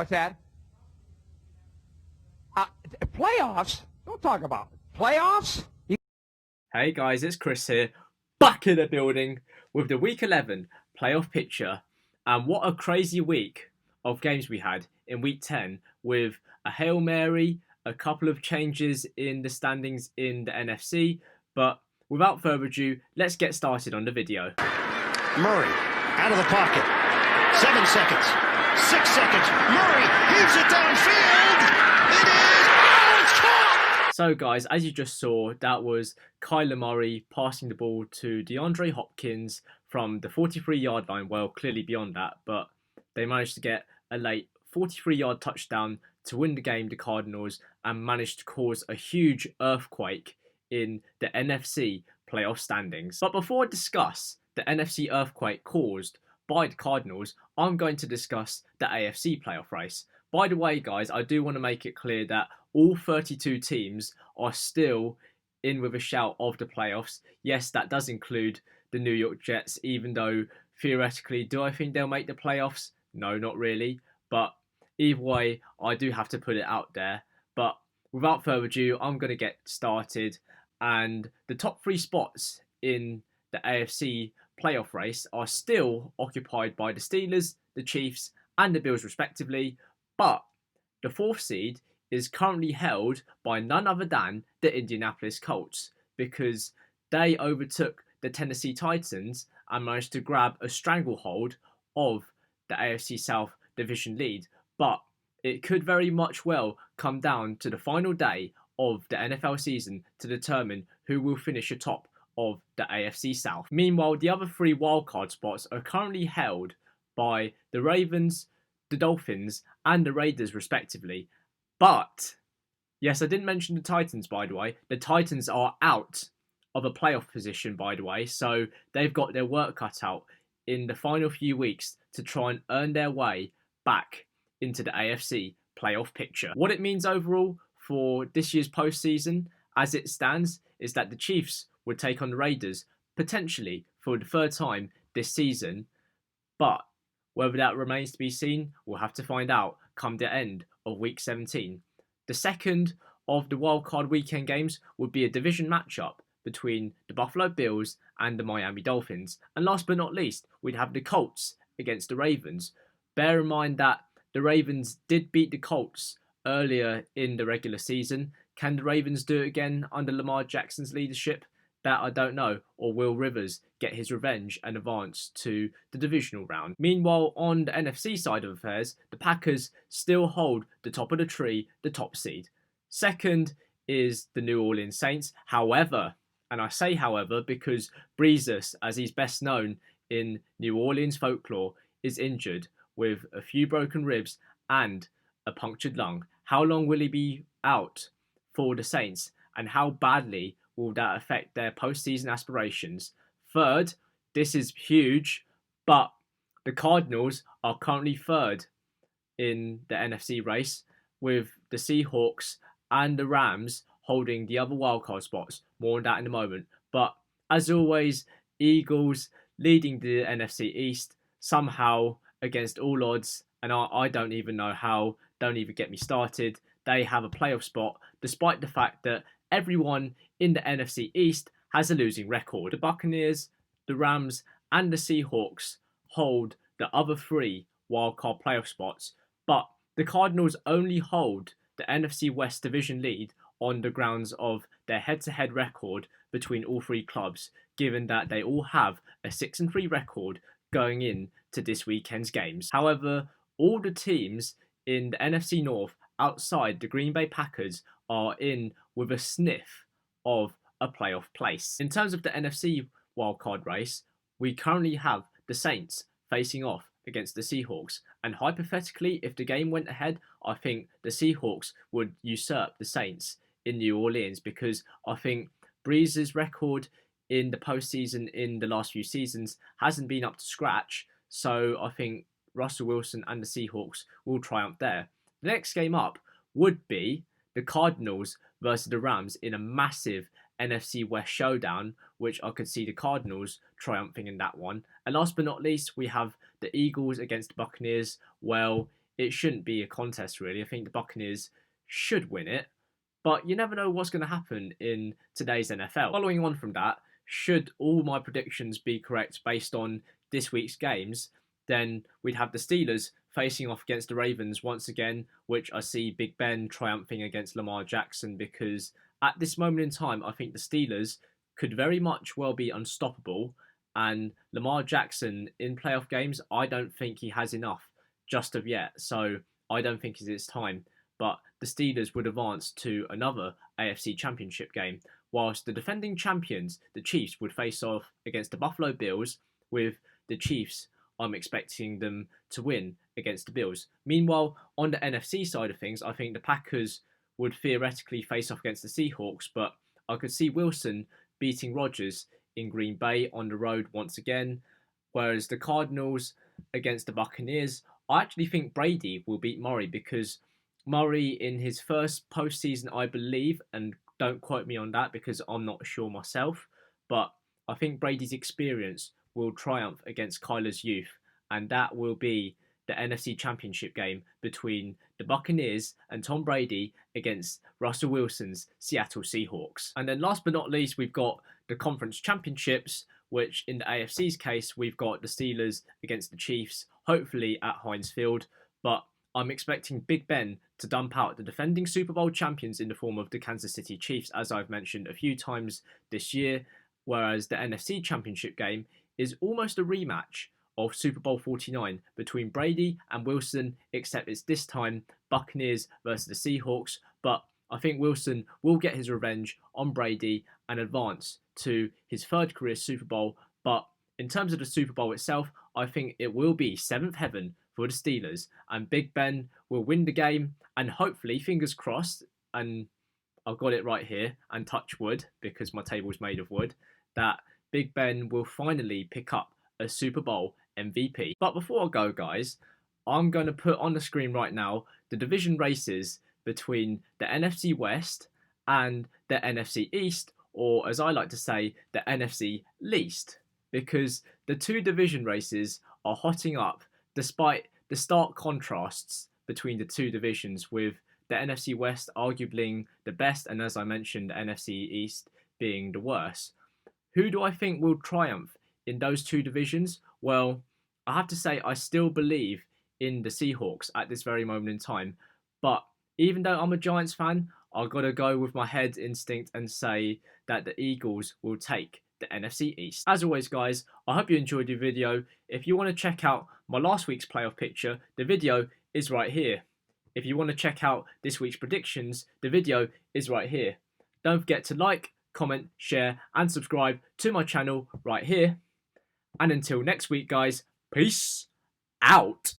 What's that? Playoffs? Don't talk about it. Playoffs? Hey guys, it's Chris here, back in the building with the Week 11 playoff picture. And what a crazy week of games we had in Week 10 with a Hail Mary, a couple of changes in the standings in the NFC. But without further ado, let's get started on the video. Murray out of the pocket. 7 seconds. 6 seconds. Murray heaves it downfield. It is. Oh, it's caught! So guys, as you just saw, that was Kyler Murray passing the ball to DeAndre Hopkins from the 43-yard line. Well, clearly beyond that, but they managed to get a late 43-yard touchdown to win the game, the Cardinals, and managed to cause a huge earthquake in the NFC playoff standings. But before I discuss the NFC earthquake caused by the Cardinals, I'm going to discuss the AFC playoff race. By the way, guys, I do want to make it clear that all 32 teams are still in with a shout of the playoffs. Yes, that does include the New York Jets, even though theoretically, do I think they'll make the playoffs? No, not really. But either way, I do have to put it out there. But without further ado, I'm going to get started. And the top 3 spots in the AFC playoff race are still occupied by the Steelers, the Chiefs, and the Bills respectively. But the 4th seed is currently held by none other than the Indianapolis Colts, because they overtook the Tennessee Titans and managed to grab a stranglehold of the AFC South division lead. But it could very much well come down to the final day of the NFL season to determine who will finish atop of the AFC South. Meanwhile, the other 3 wildcard spots are currently held by the Ravens, the Dolphins, and the Raiders respectively. But, yes, I didn't mention the Titans, by the way. The Titans are out of a playoff position, by the way, so they've got their work cut out in the final few weeks to try and earn their way back into the AFC playoff picture. What it means overall for this year's postseason, as it stands, is that the Chiefs would take on the Raiders potentially for the 3rd time this season. But whether that remains to be seen, we'll have to find out come the end of Week 17. The second of the wildcard weekend games would be a division matchup between the Buffalo Bills and the Miami Dolphins. And last but not least, we'd have the Colts against the Ravens. Bear in mind that the Ravens did beat the Colts earlier in the regular season. Can the Ravens do it again under Lamar Jackson's leadership? That I don't know. Or will Rivers get his revenge and advance to the divisional round? Meanwhile, on the NFC side of affairs, the Packers still hold the top of the tree, the top seed. Second is the New Orleans Saints. However, and I say however because Breezes, as he's best known in New Orleans folklore, is injured with a few broken ribs and a punctured lung. How long will he be out for the Saints, and how badly will that affect their postseason aspirations? Third, this is huge, but the Cardinals are currently 3rd in the NFC race, with the Seahawks and the Rams holding the other wildcard spots. More on that in a moment. But as always, Eagles leading the NFC East somehow against all odds, and I don't even know how. Don't even get me started. They have a playoff spot despite the fact that everyone in the NFC East has a losing record. The Buccaneers, the Rams, and the Seahawks hold the other 3 wildcard playoff spots, but the Cardinals only hold the NFC West division lead on the grounds of their head-to-head record between all 3 clubs, given that they all have a 6-3 record going into this weekend's games. However, all the teams in the NFC North outside the Green Bay Packers are in with a sniff of a playoff place. In terms of the NFC wildcard race, we currently have the Saints facing off against the Seahawks, and hypothetically, if the game went ahead, I think the Seahawks would usurp the Saints in New Orleans, because I think Breeze's record in the postseason in the last few seasons hasn't been up to scratch, so I think Russell Wilson and the Seahawks will triumph there. The next game up would be the Cardinals versus the Rams in a massive NFC West showdown, which I could see the Cardinals triumphing in that one. And last but not least, we have the Eagles against the Buccaneers. Well, it shouldn't be a contest really. I think the Buccaneers should win it, but you never know what's going to happen in today's NFL. Following on from that, should all my predictions be correct based on this week's games, then we'd have the Steelers facing off against the Ravens once again, which I see Big Ben triumphing against Lamar Jackson, because at this moment in time, I think the Steelers could very much well be unstoppable, and Lamar Jackson in playoff games, I don't think he has enough just of yet, so I don't think it's his time. But the Steelers would advance to another AFC Championship game, whilst the defending champions, the Chiefs, would face off against the Buffalo Bills, with the Chiefs, I'm expecting them to win against the Bills. Meanwhile, on the NFC side of things, I think the Packers would theoretically face off against the Seahawks, but I could see Wilson beating Rodgers in Green Bay on the road once again, whereas the Cardinals against the Buccaneers, I actually think Brady will beat Murray, because Murray in his first postseason, I believe, and don't quote me on that because I'm not sure myself, but I think Brady's experience will triumph against Kyler's youth, and that will be the NFC Championship game between the Buccaneers and Tom Brady against Russell Wilson's Seattle Seahawks. And then last but not least, we've got the Conference Championships, which in the AFC's case, we've got the Steelers against the Chiefs, hopefully at Heinz Field, but I'm expecting Big Ben to dump out the defending Super Bowl champions in the form of the Kansas City Chiefs, as I've mentioned a few times this year, whereas the NFC Championship game is almost a rematch of Super Bowl 49 between Brady and Wilson, except it's this time Buccaneers versus the Seahawks, but I think Wilson will get his revenge on Brady and advance to his third career Super Bowl, but in terms of the Super Bowl itself, I think it will be seventh heaven for the Steelers, and Big Ben will win the game, and hopefully, fingers crossed, and I've got it right here, and touch wood, because my table's made of wood, that Big Ben will finally pick up a Super Bowl MVP. But before I go, guys, I'm going to put on the screen right now the division races between the NFC West and the NFC East, or as I like to say, the NFC Least, because the two division races are hotting up despite the stark contrasts between the two divisions, with the NFC West arguably the best, and as I mentioned, the NFC East being the worst. Who do I think will triumph in those two divisions? Well, I have to say I still believe in the Seahawks at this very moment in time, but even though I'm a Giants fan, I've got to go with my head instinct and say that the Eagles will take the NFC East. As always, guys, I hope you enjoyed the video. If you want to check out my last week's playoff picture, the video is right here. If you want to check out this week's predictions, the video is right here. Don't forget to like, comment, share, and subscribe to my channel right here. And until next week, guys, peace out.